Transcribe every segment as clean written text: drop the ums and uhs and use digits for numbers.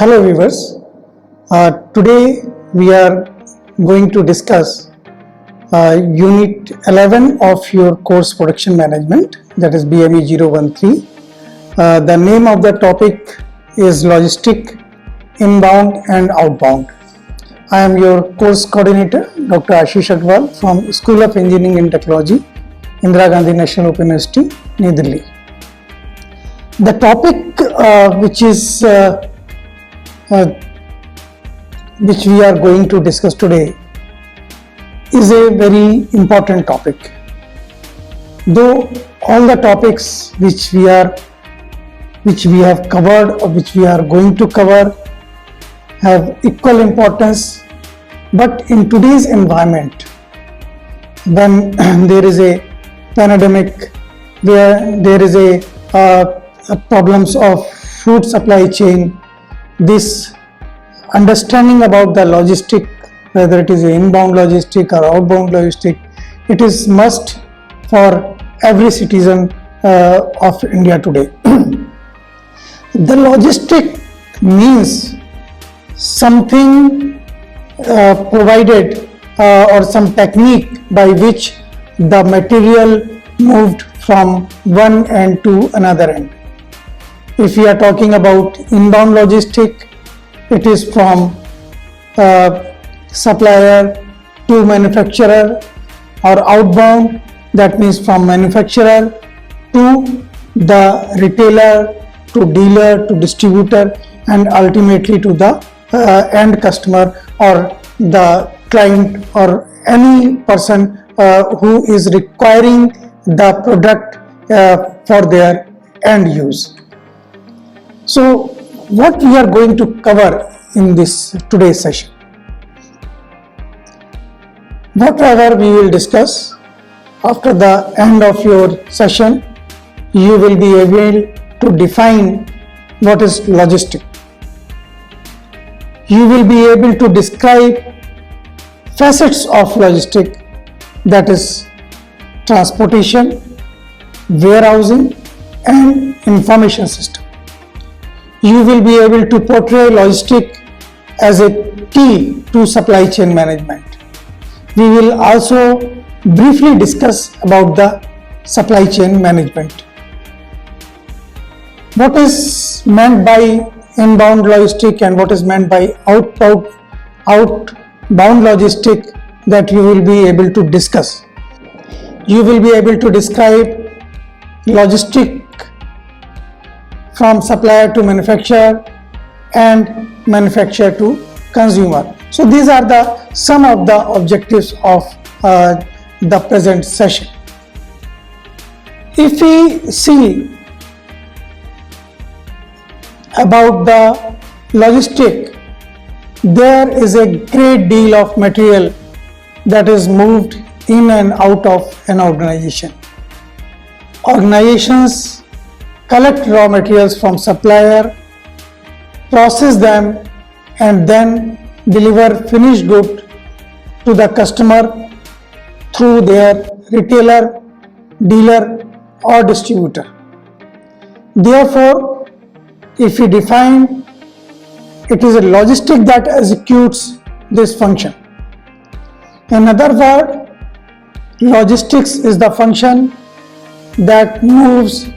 Hello viewers, today we are going to discuss Unit 11 of your course Production Management, that is BME 013. The name of the topic is Logistic Inbound and Outbound. I am your course coordinator Dr. Ashish Agarwal from School of Engineering and Technology, Indira Gandhi National Open University, New Delhi. The topic which we are going to discuss today is a very important topic. Though all the topics which we have covered or which we are going to cover have equal importance, but in today's environment, when there is a pandemic, where there is a problems of food supply chain, this understanding about the logistic, whether it is inbound logistic or outbound logistic, it is must for every citizen of India today. The logistic means something provided or some technique by which the material moved from one end to another end. If we are talking about inbound logistic, it is from supplier to manufacturer, or outbound, that means from manufacturer to the retailer, to dealer, to distributor, and ultimately to the end customer or the client or any person who is requiring the product for their end use. So what we are going to cover in this today's session? Whatever we will discuss, after the end of your session, you will be able to define what is logistic. You will be able to describe facets of logistic, that is transportation, warehousing, and information system. You will be able to portray logistic as a key to supply chain management. We will also briefly discuss about the supply chain management. What is meant by inbound logistic and what is meant by outbound logistic, that you will be able to discuss. You will be able to describe logistic from supplier to manufacturer and manufacturer to consumer. So these are some of the objectives of the present session. If we see about the logistic, there is a great deal of material that is moved in and out of an organization. Organizations collect raw materials from supplier, process them, and then deliver finished good to the customer through their retailer, dealer, or distributor. Therefore, if we define, it is a logistic that executes this function. In other words, logistics is the function that moves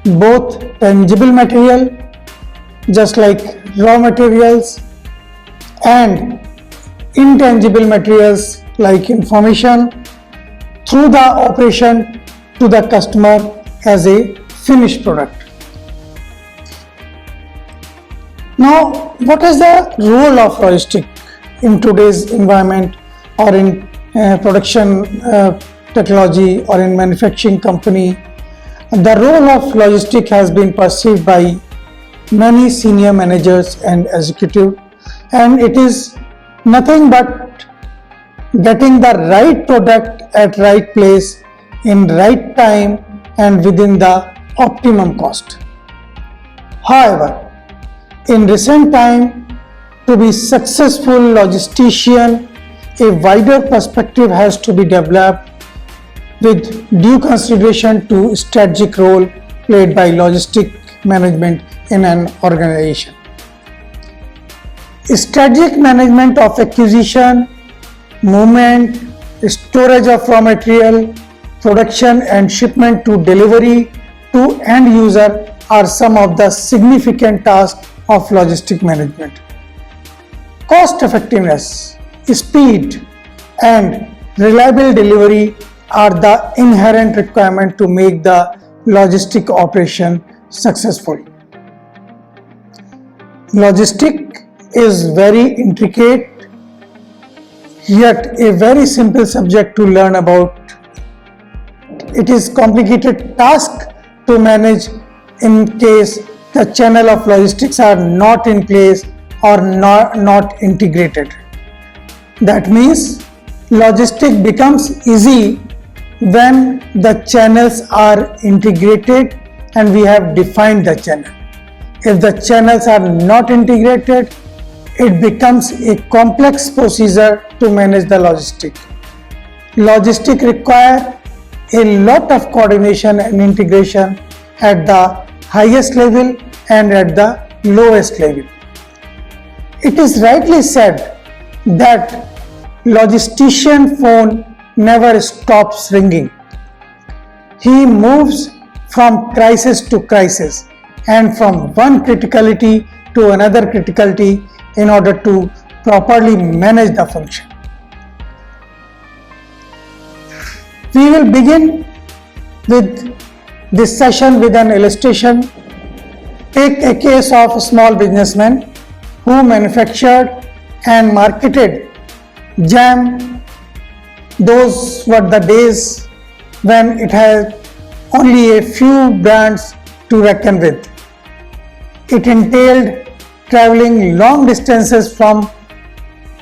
both tangible material, just like raw materials, and intangible materials like information through the operation to the customer as a finished product. Now, what is the role of logistic in today's environment, or in production technology, or in manufacturing company? The role of logistic has been perceived by many senior managers and executives, and it is nothing but getting the right product at right place in right time and within the optimum cost. However, in recent time, to be successful logistician, a wider perspective has to be developed with due consideration to strategic role played by logistic management in an organization. Strategic management of acquisition, movement, storage of raw material, production and shipment to delivery to end user are some of the significant tasks of logistic management. Cost effectiveness, speed and reliable delivery are the inherent requirement to make the logistic operation successful. Logistic is very intricate yet a very simple subject to learn about. It is complicated task to manage in case the channel of logistics are not in place or not integrated. That means logistic becomes easy when the channels are integrated and we have defined the channel. If the channels are not integrated, it becomes a complex procedure to manage the logistic. Logistic require a lot of coordination and integration at the highest level and at the lowest level. It is rightly said that logistician phone never stops ringing. He moves from crisis to crisis and from one criticality to another criticality in order to properly manage the function. We will begin with this session with an illustration. Take a case of a small businessman who manufactured and marketed jam. Those were the days when it had only a few brands to reckon with. It entailed traveling long distances from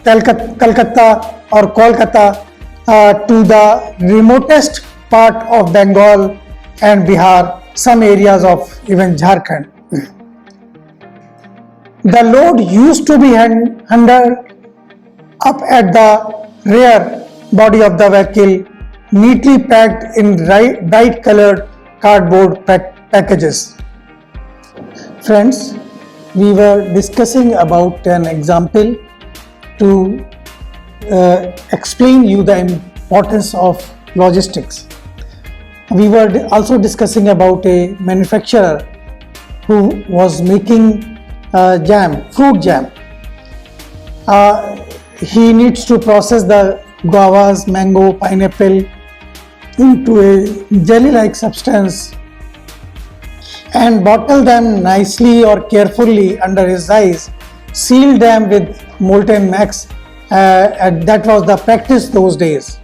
Calcutta or Kolkata to the remotest part of Bengal and Bihar, some areas of even Jharkhand. The load used to be handled up at the rear body of the vehicle, neatly packed in bright colored cardboard packages. Friends, we were discussing about an example to explain you the importance of logistics. We were also discussing about a manufacturer who was making fruit jam. He needs to process the guavas, mango, pineapple into a jelly-like substance and bottle them nicely or carefully under his eyes, seal them with molten wax, and that was the practice those days.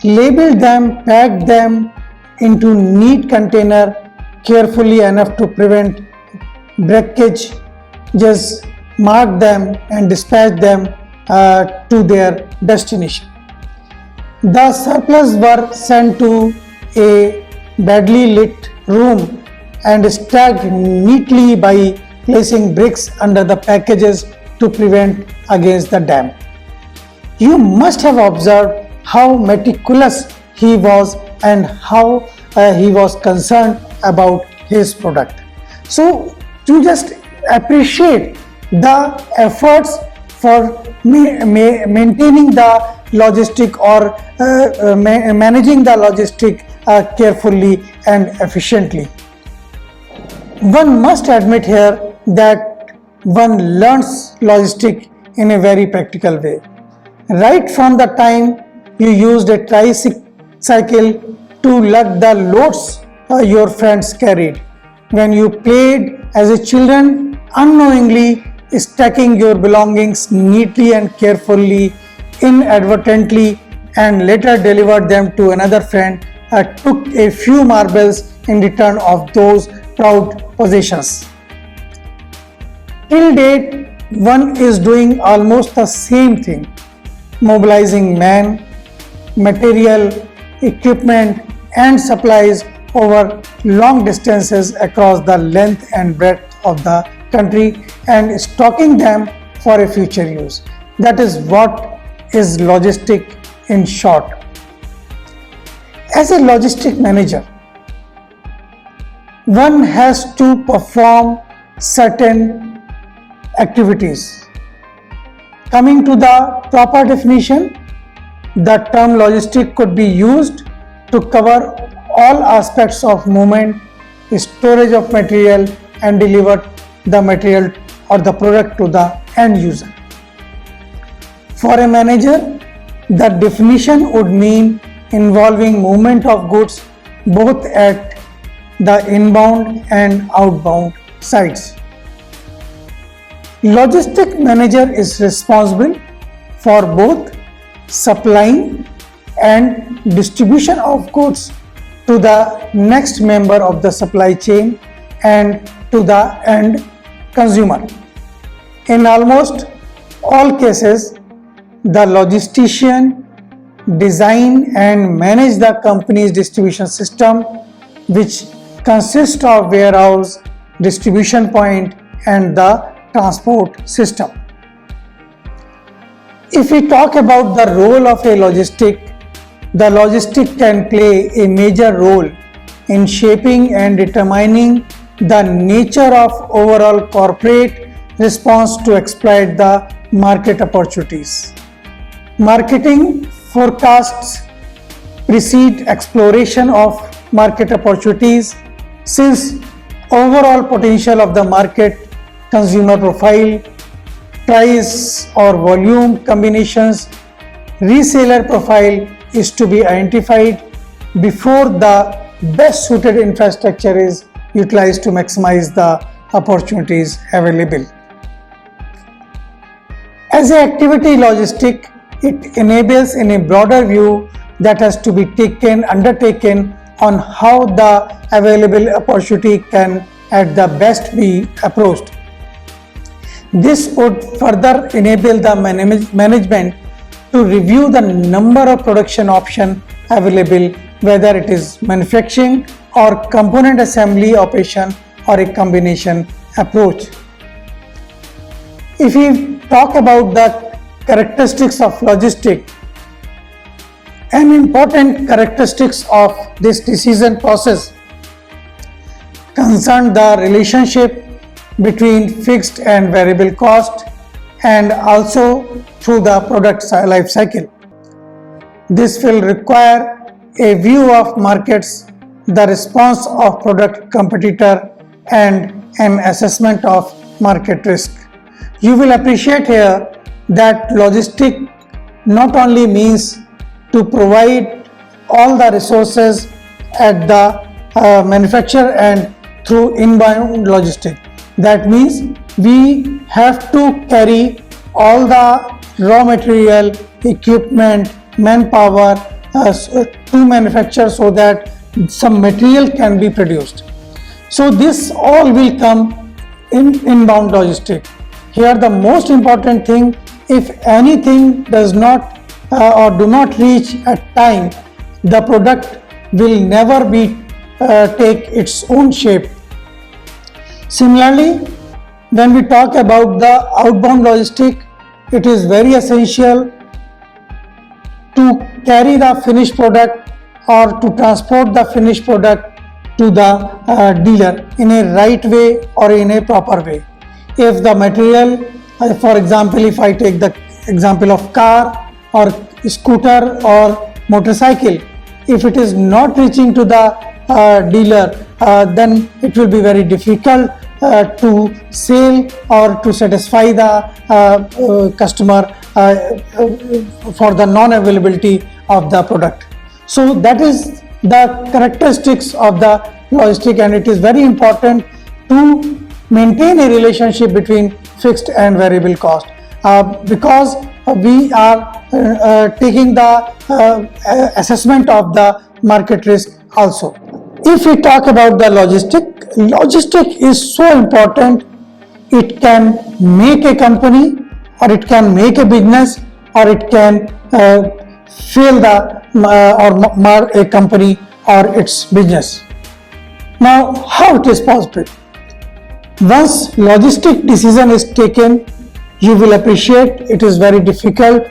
Label them, pack them into neat container carefully enough to prevent breakage, just mark them and dispatch them to their destination. The surplus were sent to a badly lit room and stacked neatly by placing bricks under the packages to prevent against the damp. You must have observed how meticulous he was and how he was concerned about his product. So to just appreciate the efforts for maintaining the logistic or managing the logistic carefully and efficiently. One must admit here that one learns logistic in a very practical way. Right from the time you used a tricycle to lug the loads your friends carried, when you played as a children unknowingly stacking your belongings neatly and carefully, inadvertently, and later delivered them to another friend, took a few marbles in return of those proud possessions. Till date, one is doing almost the same thing, mobilizing man, material, equipment, and supplies over long distances across the length and breadth of the country and stocking them for a future use. That is what is logistic in short. As a logistic manager, one has to perform certain activities. Coming to the proper definition, the term logistic could be used to cover all aspects of movement, storage of material and deliver the material or the product to the end user. For a manager, the definition would mean involving movement of goods both at the inbound and outbound sides. Logistic manager is responsible for both supplying and distribution of goods to the next member of the supply chain and to the end consumer. In almost all cases, the logistician design and manage the company's distribution system, which consists of warehouse, distribution point and the transport system. If we talk about the role of a logistic, the logistic can play a major role in shaping and determining the nature of overall corporate response to exploit the market opportunities. Marketing forecasts precede exploration of market opportunities, since overall potential of the market, consumer profile, price or volume combinations, reseller profile is to be identified before the best suited infrastructure is utilized to maximize the opportunities available. As an activity logistic, it enables in a broader view that has to be undertaken on how the available opportunity can at the best be approached. This would further enable the management to review the number of production options available, whether it is manufacturing or component assembly operation or a combination approach. If we talk about the characteristics of logistics, an important characteristics of this decision process concern the relationship between fixed and variable cost and also through the product life cycle. This will require a view of markets, the response of product competitor and an assessment of market risk. You will appreciate here that logistic not only means to provide all the resources at the manufacturer and through inbound logistic. That means we have to carry all the raw material, equipment, manpower to manufacture so that some material can be produced. So this all will come in inbound logistic. Here the most important thing, if anything does not or do not reach at time, the product will never be take its own shape. Similarly, when we talk about the outbound logistic, it is very essential to carry the finished product or to transport the finished product to the dealer in a right way or in a proper way. If the material, for example, if I take the example of car or scooter or motorcycle, if it is not reaching to the dealer, then it will be very difficult to sell or to satisfy the customer for the non-availability of the product. So that is the characteristics of the logistic, and it is very important to maintain a relationship between fixed and variable cost because we are taking the assessment of the market risk also. If we talk about the logistic is so important. It can make a company, or it can make a business, or it can fail the or mar a company or its business. Now, how it is possible? Once logistic decision is taken, you will appreciate it is very difficult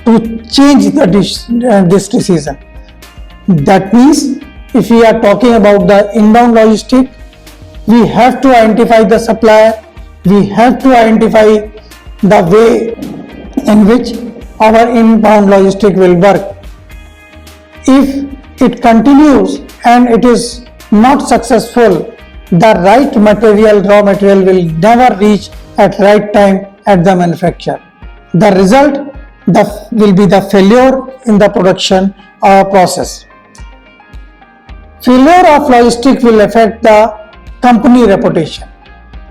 to change this decision. That means if we are talking about the inbound logistic, we have to identify the supplier, we have to identify the way in which our inbound logistic will work. If it continues and it is not successful, the right material, raw material will never reach at right time at the manufacturer. The result will be the failure in the production process. Failure of logistic will affect the company reputation,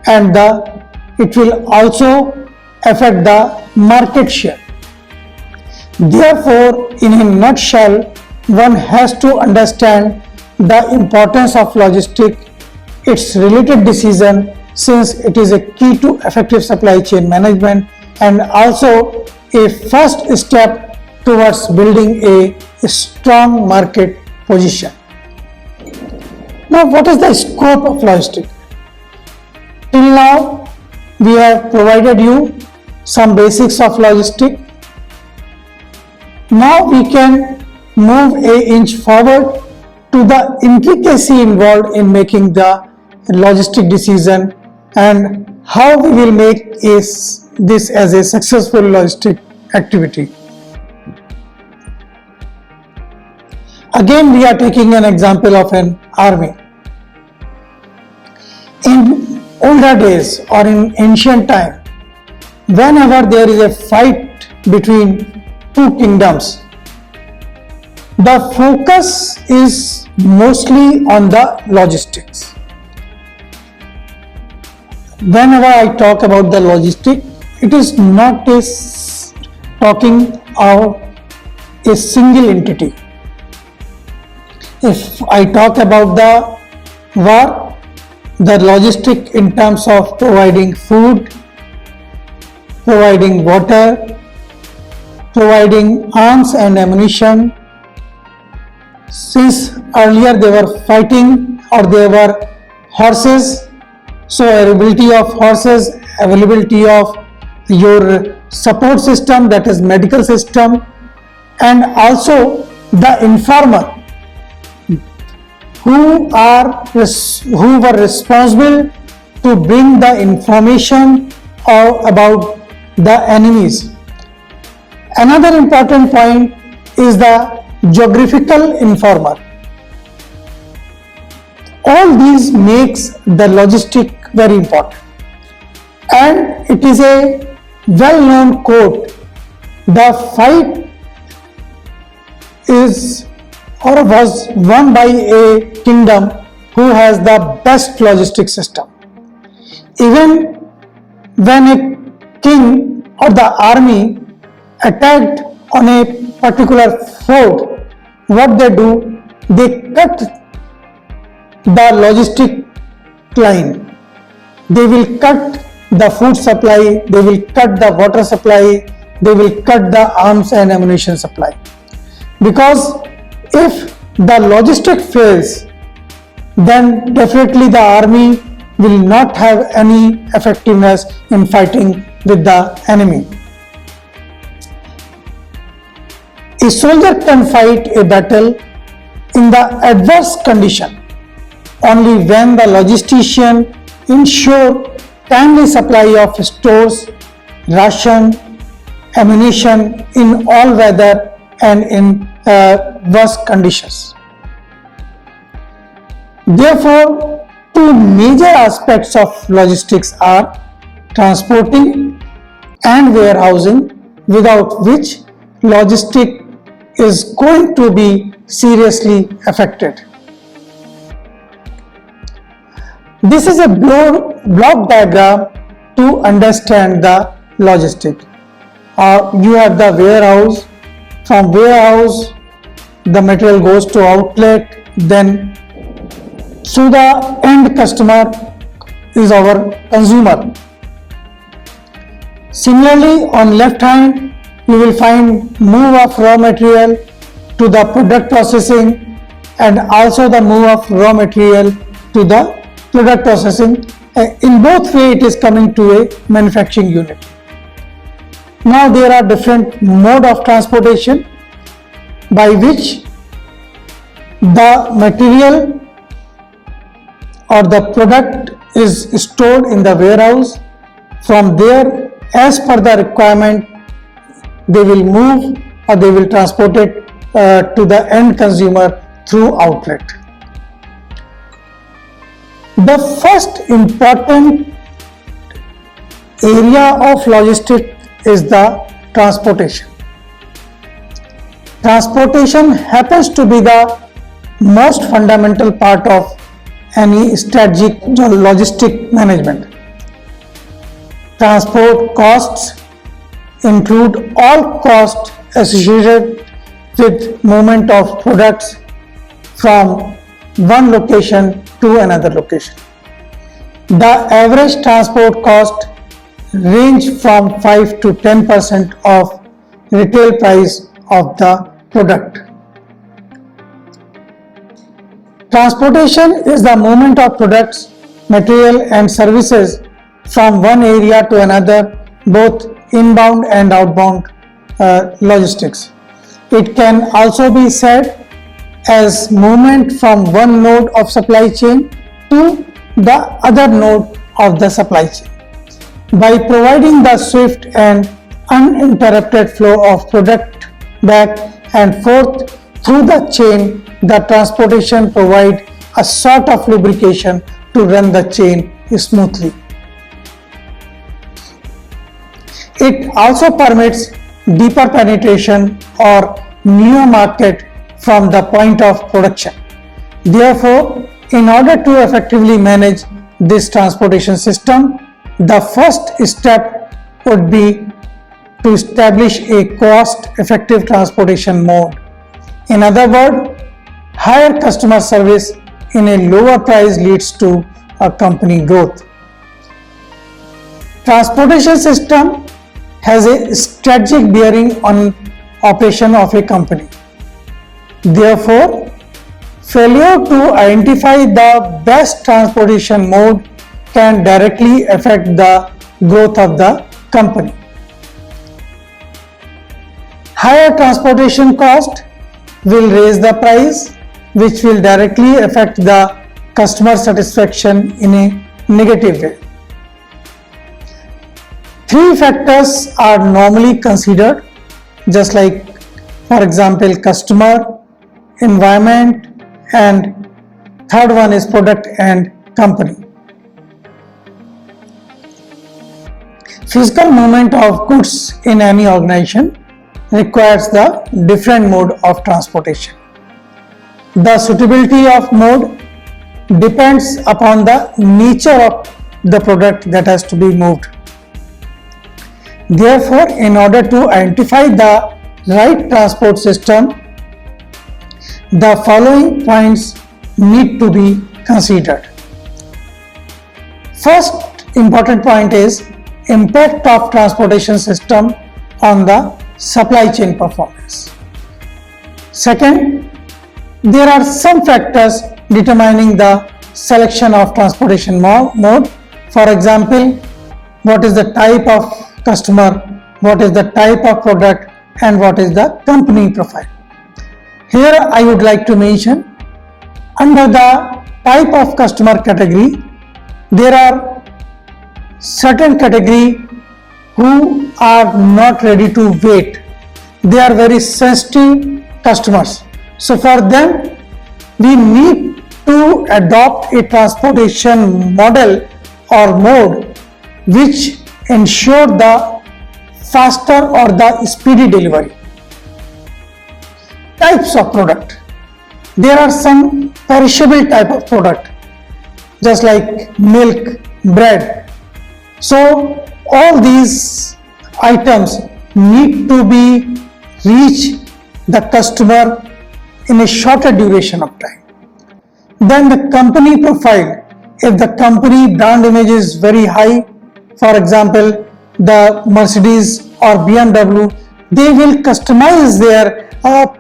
and it will also affect the market share. Therefore, in a nutshell, one has to understand the importance of logistic, its related decision, since it is a key to effective supply chain management and also a first step towards building a strong market position. Now, what is the scope of logistic? Till now, we have provided you some basics of logistic. Now we can move an inch forward to the intricacy involved in making the logistic decision and how we will make this as a successful logistic activity. Again, we are taking an example of an army. In older days or in ancient time, whenever there is a fight between two kingdoms, the focus is mostly on the logistics. Whenever I talk about the logistic, it is not talking of a single entity. If I talk about the war, the logistic in terms of providing food, providing water, providing arms and ammunition. Since earlier they were fighting or they were horses, so availability of horses, availability of your support system, that is medical system, and also the informer who were responsible to bring the information about the enemies. Another important point is the geographical informer. All these makes the logistic very important, and it is a well-known quote: the fight is or was won by a kingdom who has the best logistic system. Even when a king or the army attacked on a particular fort, what they do, they cut the logistic line. They will cut the food supply, they will cut the water supply, they will cut the arms and ammunition supply. Because if the logistic fails, then definitely the army will not have any effectiveness in fighting with the enemy. A soldier can fight a battle in the adverse condition only when the logistician ensure timely supply of stores, ration, ammunition in all weather and in worse conditions. Therefore, two major aspects of logistics are transporting and warehousing, without which logistic is going to be seriously affected. This is a block diagram to understand the logistic. You have the warehouse. From warehouse, the material goes to outlet, then to the end customer is our consumer. Similarly, on left hand, you will find move of raw material to the product processing and also the move of raw material to the product processing. In both way, it is coming to a manufacturing unit. Now there are different mode of transportation by which the material or the product is stored in the warehouse. From there, as per the requirement, they will move or they will transport it to the end consumer through outlet. The first important area of logistics is the transportation. Transportation happens to be the most fundamental part of any strategic logistic management. Transport costs include all costs associated with movement of products from one location to another location. The average transport cost range from 5 to 10% of retail price of the product. Transportation is the movement of products, material and services from one area to another, both inbound and outbound logistics. It can also be said as movement from one node of supply chain to the other node of the supply chain. By providing the swift and uninterrupted flow of product back and forth through the chain, the transportation provides a sort of lubrication to run the chain smoothly. It also permits deeper penetration or newer market from the point of production. Therefore, in order to effectively manage this transportation system, the first step would be to establish a cost-effective transportation mode. In other words, higher customer service in a lower price leads to a company growth. Transportation system has a strategic bearing on operation of a company. Therefore, failure to identify the best transportation mode can directly affect the growth of the company. Higher transportation cost will raise the price, which will directly affect the customer satisfaction in a negative way. Three factors are normally considered, just like, for example, customer, environment, and third one is product and company. Physical movement of goods in any organization requires the different mode of transportation. The suitability of mode depends upon the nature of the product that has to be moved. Therefore, in order to identify the right transport system, the following points need to be considered. First important point is impact of transportation system on the supply chain performance. Second, there are some factors determining the selection of transportation mode. For example, what is the type of customer, what is the type of product, and what is the company profile. Here I would like to mention, under the type of customer category, there are certain category who are not ready to wait. They are very sensitive customers. So for them, we need to adopt a transportation model or mode which ensure the faster or the speedy delivery. Types of product. There are some perishable type of product, just like milk, bread. So all these items need to be reach the customer in a shorter duration of time. Then the company profile. If the company brand image is very high, for example, the Mercedes or BMW, they will customize their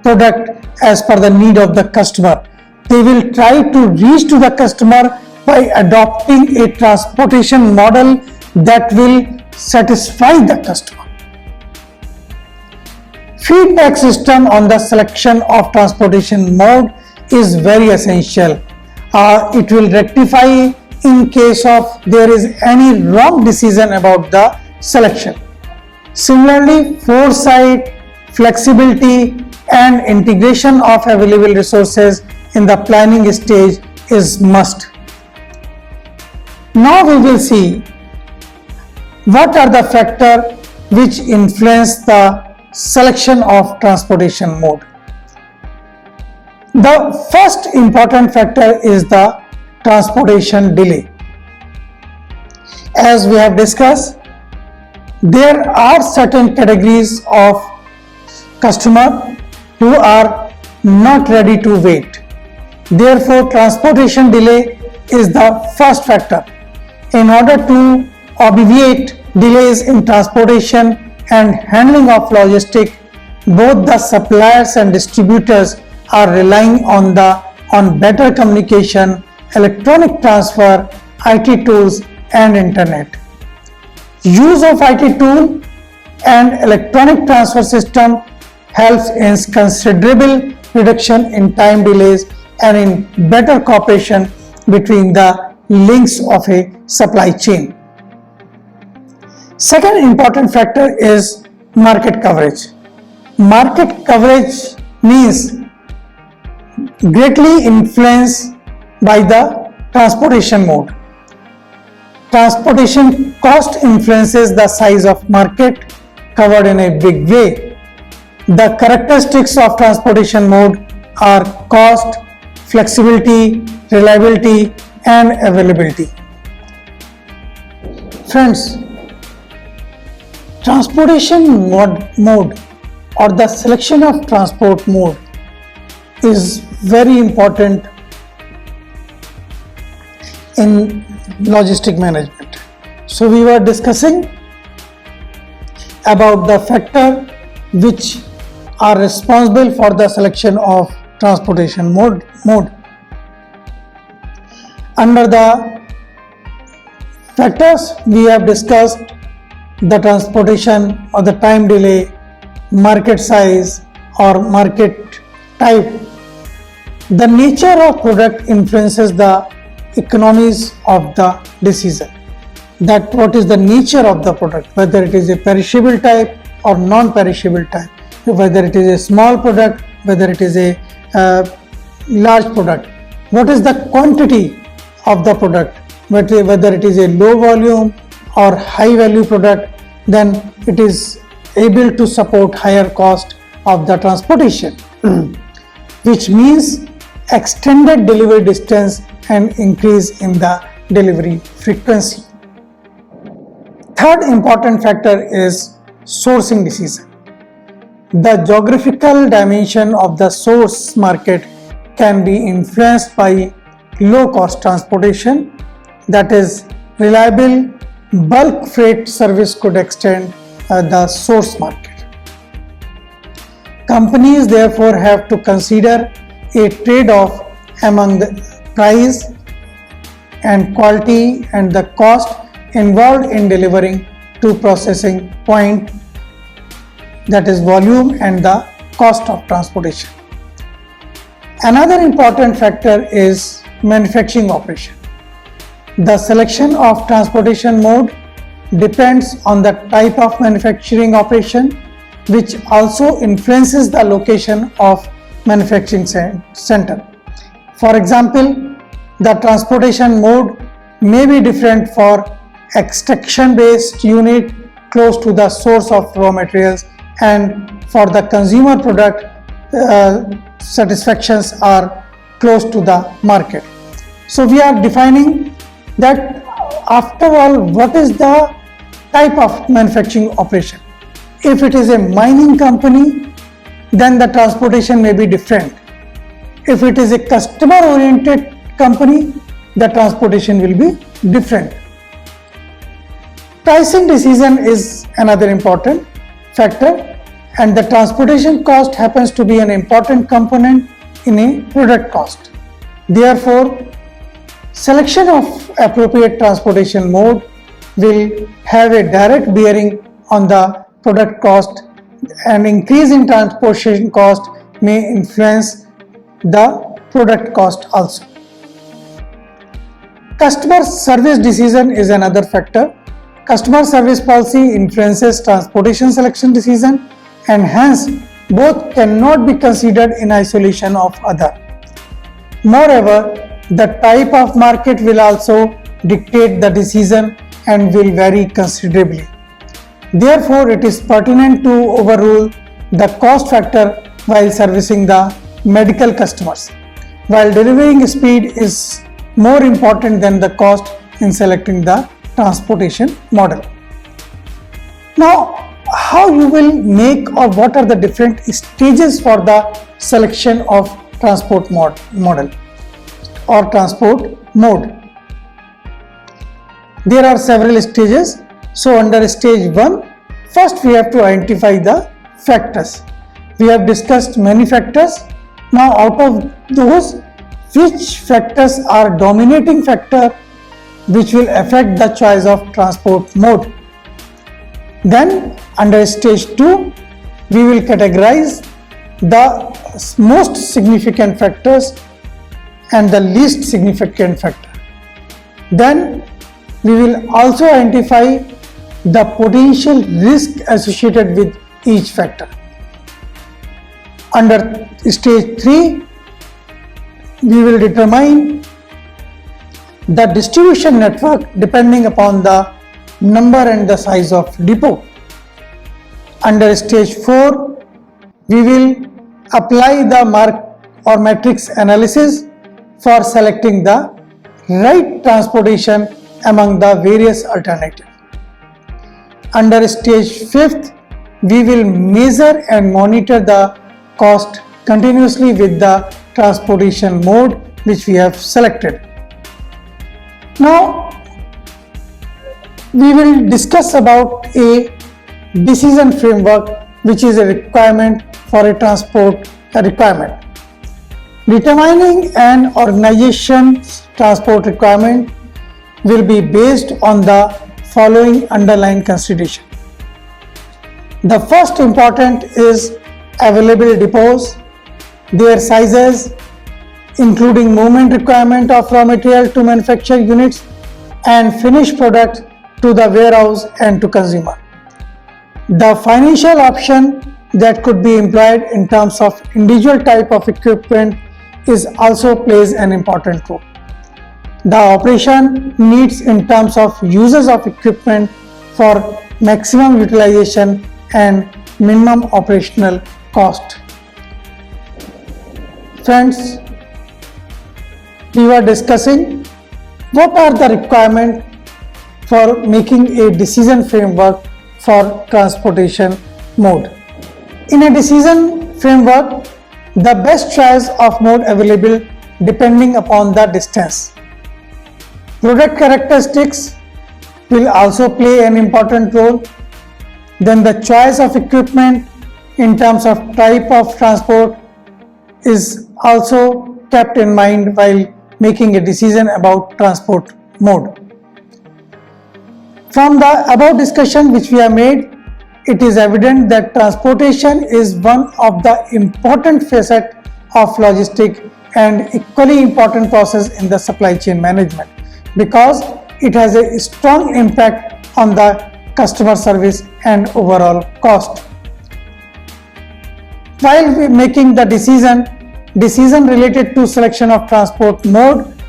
product as per the need of the customer. They will try to reach to the customer by adopting a transportation model that will satisfy the customer. Feedback system on the selection of transportation mode is very essential. It will rectify in case of there is any wrong decision about the selection. Similarly, foresight, flexibility, and integration of available resources in the planning stage is must. Now we will see what are the factors which influence the selection of transportation mode. The first important factor is the transportation delay. As we have discussed, there are certain categories of customer who are not ready to wait. Therefore, transportation delay is the first factor. In order to obviate delays in transportation and handling of logistics, both the suppliers and distributors are relying on better communication, electronic transfer, IT tools and internet. Use of IT tool and electronic transfer system helps in considerable reduction in time delays and in better cooperation between the links of a supply chain. Second important factor is market coverage. Market coverage means greatly influenced by the transportation mode. Transportation cost influences the size of market covered in a big way. The characteristics of transportation mode are cost, flexibility, reliability, and availability. Friends, transportation mode or the selection of transport mode is very important in logistic management. So we were discussing about the factor which are responsible for the selection of transportation mode. Under the factors we have discussed the transportation or the time delay, market size or market type. The nature of product influences the economies of the decision. That what is the nature of the product, whether it is a perishable type or non-perishable type, whether it is a small product, whether it is a large product, what is the quantity of the product, whether it is a low volume or high value product, then it is able to support higher cost of the transportation, which means extended delivery distance and increase in the delivery frequency. Third important factor is sourcing decision. The geographical dimension of the source market can be influenced by low cost transportation, that is reliable bulk freight service could extend the source market. Companies therefore have to consider a trade-off among the price and quality and the cost involved in delivering to processing point, that is volume and the cost of transportation. Another important factor is manufacturing operation. The selection of transportation mode depends on the type of manufacturing operation, which also influences the location of manufacturing center. For example, the transportation mode may be different for extraction based unit close to the source of raw materials, and for the consumer product satisfactions are close to the market. So we are defining that after all, what is the type of manufacturing operation. If it is a mining company, then the transportation may be different. If it is a customer oriented company, the transportation will be different. Pricing decision is another important factor, and the transportation cost happens to be an important component in a product cost. Therefore, selection of appropriate transportation mode will have a direct bearing on the product cost, and increase in transportation cost may influence the product cost also. Customer service decision is another factor. customer service policy influences transportation selection decision, and hence both cannot be considered in isolation of other. Moreover, the type of market will also dictate the decision and will vary considerably. Therefore, it is pertinent to overrule the cost factor while servicing the medical customers, while delivering speed is more important than the cost in selecting the transportation model. Now, how you will make or what are the different stages for the selection of transport model or transport mode? There are several stages. So under stage 1, first we have to identify the factors. We have discussed many factors. Now out of those, which factors are dominating factor which will affect the choice of transport mode? Then under stage 2, we will categorize the most significant factors and the least significant factor. Then we will also identify the potential risk associated with each factor. Under stage 3, we will determine the distribution network depending upon the number and the size of depot. Under stage 4, we will apply the matrix analysis for selecting the right transportation among the various alternatives. Under stage 5th, we will measure and monitor the cost continuously with the transportation mode which we have selected. Now, we will discuss about a decision framework which is a requirement for a transport requirement. Determining an organization's transport requirement will be based on the following underlying consideration. The first important is available depots, their sizes, including movement requirement of raw material to manufacture units and finished product to the warehouse and to consumer. The financial option that could be employed in terms of individual type of equipment is also plays an important role. The operation needs in terms of uses of equipment for maximum utilization and minimum operational cost. Friends, we were discussing what are the requirements for making a decision framework for transportation mode. In a decision framework, the best choice of mode available depending upon the distance. Product characteristics will also play an important role. Then the choice of equipment in terms of type of transport is also kept in mind while making a decision about transport mode. From the above discussion which we have made, it is evident that transportation is one of the important facets of logistics and equally important process in the supply chain management because it has a strong impact on the customer service and overall cost. While we making the decision related to selection of transport mode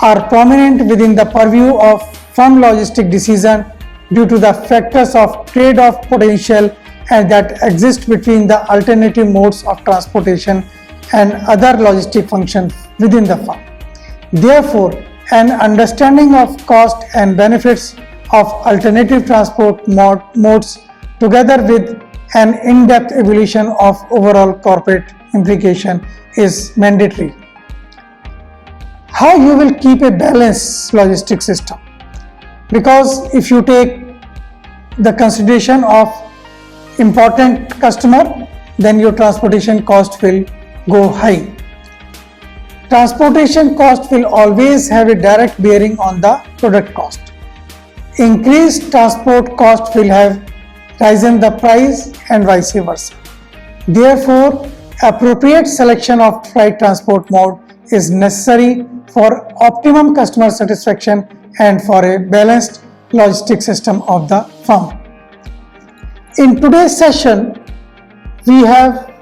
are prominent within the purview of firm logistic decision due to the factors of trade-off potential and that exist between the alternative modes of transportation and other logistic functions within the firm. Therefore, an understanding of cost and benefits of alternative transport modes together with an in-depth evaluation of overall corporate implication is mandatory. How you will keep a balanced logistic system? Because if you take the consideration of important customer, then your transportation cost will go high. Transportation cost will always have a direct bearing on the product cost. Increased transport cost will have risen the price and vice versa. Therefore, appropriate selection of right transport mode is necessary for optimum customer satisfaction and for a balanced logistic system of the firm. In today's session, we have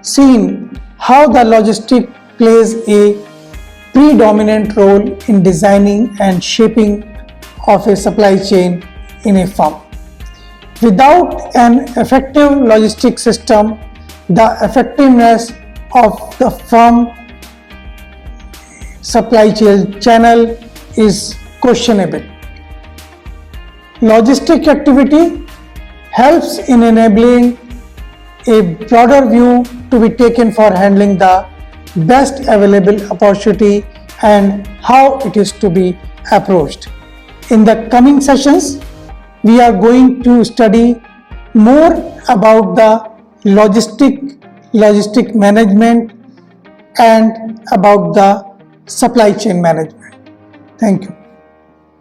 seen how the logistic plays a predominant role in designing and shaping of a supply chain in a firm. Without an effective logistic system, the effectiveness of the firm supply chain channel is questionable. Logistic activity helps in enabling a broader view to be taken for handling the best available opportunity and how it is to be approached. In the coming sessions, we are going to study more about the logistic management and about the supply chain management. Thank you.